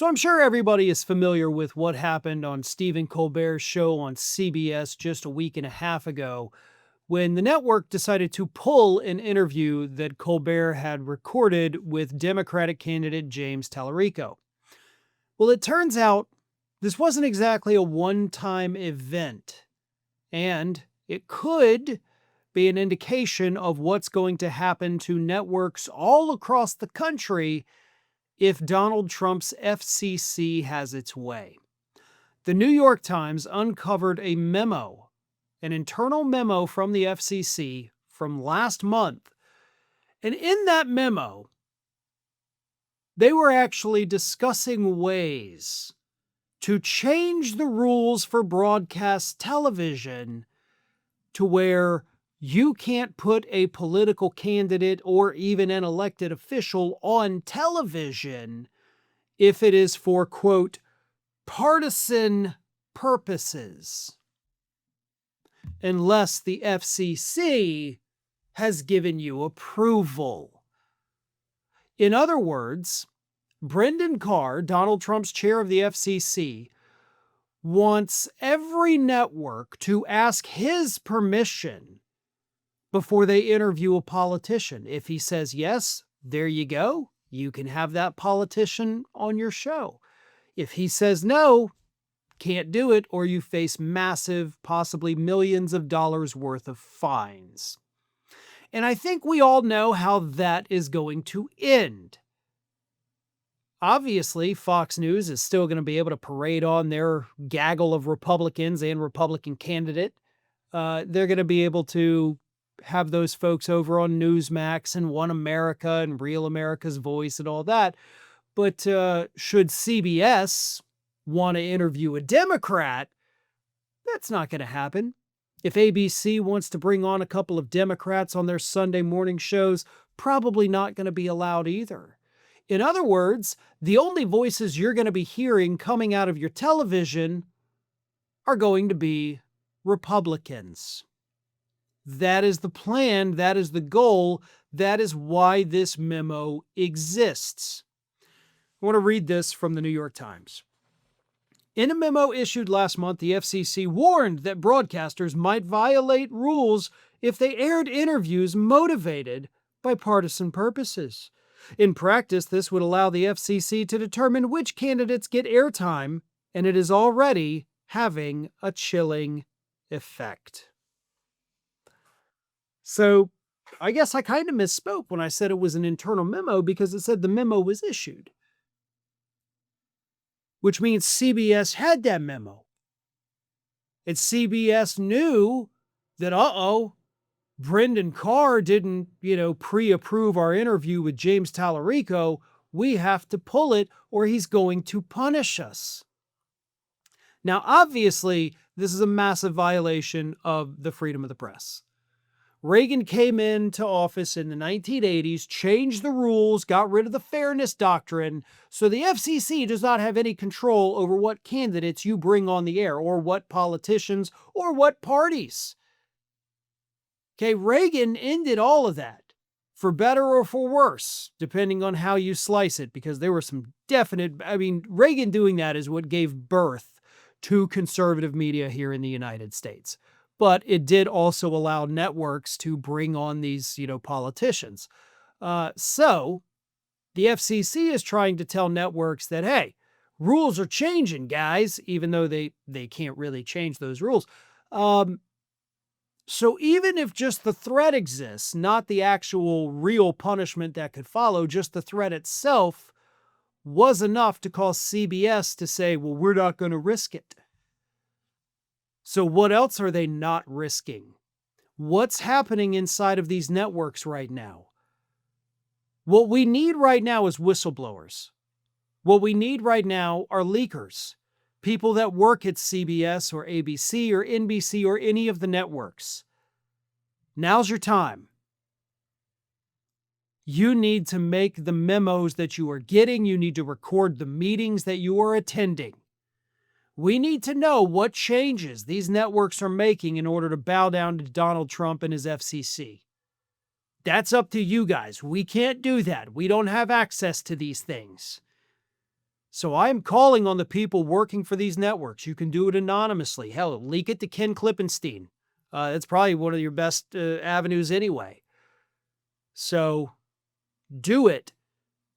So I'm sure everybody is familiar with what happened on Stephen Colbert's show on CBS just a week and a half ago when the network decided to pull an interview that Colbert had recorded with Democratic candidate James Tallarico. Well, it turns out this wasn't exactly a one-time event, and it could be an indication of what's going to happen to networks all across the country if Donald Trump's FCC has its way. The New York Times uncovered a memo, an internal memo from the FCC from last month. And in that memo, they were actually discussing ways to change the rules for broadcast television to where you can't put a political candidate or even an elected official on television if it is for, quote, partisan purposes, unless the FCC has given you approval. In other words, Brendan Carr, Donald Trump's chair of the FCC, wants every network to ask his permission before they interview a politician. If he says yes, there you go. You can have that politician on your show. If he says no, can't do it, or you face massive, possibly millions of dollars worth of fines. And I think we all know how that is going to end. Obviously, Fox News is still going to be able to parade on their gaggle of Republicans and Republican candidate. They're going to be able to have those folks over on Newsmax and One America and Real America's Voice and all that. But should CBS want to interview a Democrat, that's not going to happen. If ABC wants to bring on a couple of Democrats on their Sunday morning shows, probably not going to be allowed either. In other words, the only voices you're going to be hearing coming out of your television are going to be Republicans. That is the plan. That is the goal. That is why this memo exists. I want to read this from the New York Times. In a memo issued last month, the FCC warned that broadcasters might violate rules if they aired interviews motivated by partisan purposes. In practice, this would allow the FCC to determine which candidates get airtime, and it is already having a chilling effect. So I guess I kind of misspoke when I said it was an internal memo because it said the memo was issued, which means CBS had that memo. And CBS knew that, Brendan Carr didn't, pre-approve our interview with James Tallarico. We have to pull it or he's going to punish us. Now, obviously, this is a massive violation of the freedom of the press. Reagan came into office in the 1980s, changed the rules, got rid of the fairness doctrine, so the FCC does not have any control over what candidates you bring on the air, or what politicians, or what parties. Okay, Reagan ended all of that, for better or for worse, depending on how you slice it, because there were some definite, Reagan doing that is what gave birth to conservative media here in the United States. But it did also allow networks to bring on these, politicians. So the FCC is trying to tell networks that, hey, rules are changing, guys, even though they can't really change those rules. So even if just the threat exists, not the actual real punishment that could follow, just the threat itself was enough to cause CBS to say, well, we're not going to risk it. So what else are they not risking? What's happening inside of these networks right now? What we need right now is whistleblowers. What we need right now are leakers, people that work at CBS or ABC or NBC or any of the networks. Now's your time. You need to make the memos that you are getting. You need to record the meetings that you are attending. We need to know what changes these networks are making in order to bow down to Donald Trump and his FCC. That's up to you guys. We can't do that. We don't have access to these things. So I'm calling on the people working for these networks. You can do it anonymously. Hell, leak it to Ken Klippenstein. That's probably one of your best avenues anyway. So do it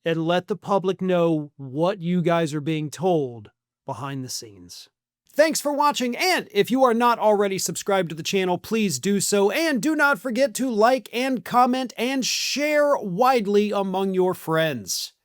and let the public know what you guys are being told behind the scenes. Thanks for watching, and if you are not already subscribed to the channel, please do so, and do not forget to like and comment and share widely among your friends.